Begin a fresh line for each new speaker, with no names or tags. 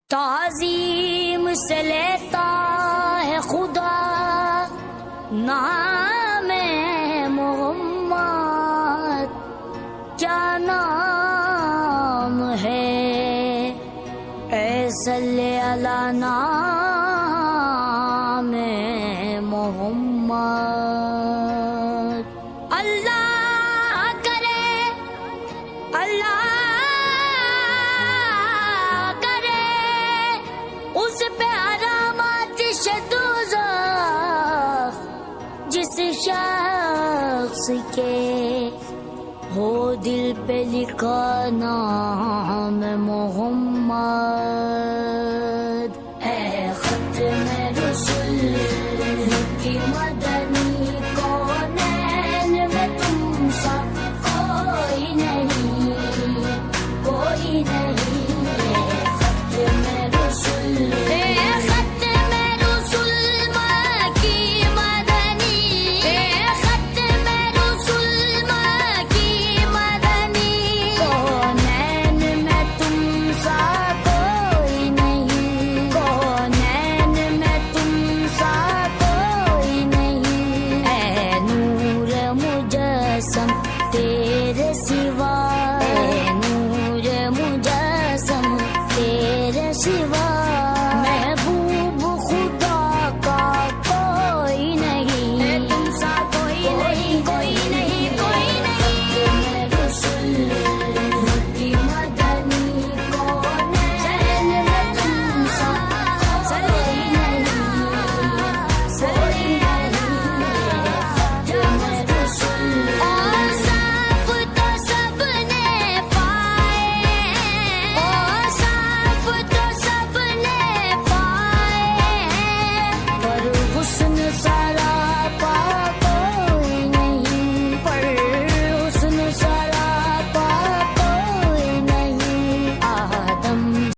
تعظیم سے لیتا ہے خدا نام محمد، کیا نام ہے اے صلی علی نام محمد۔ اللہ کرے اس پہ علامات دوزخ جس شخص کے ہو دل پہ لکھا نام محمد۔ اے ختم رسول کی مدنی کونین میں تم سا کوئی نہیں، کوئی نہیں۔ تیرے سوا نور مجسم، تیرے سوا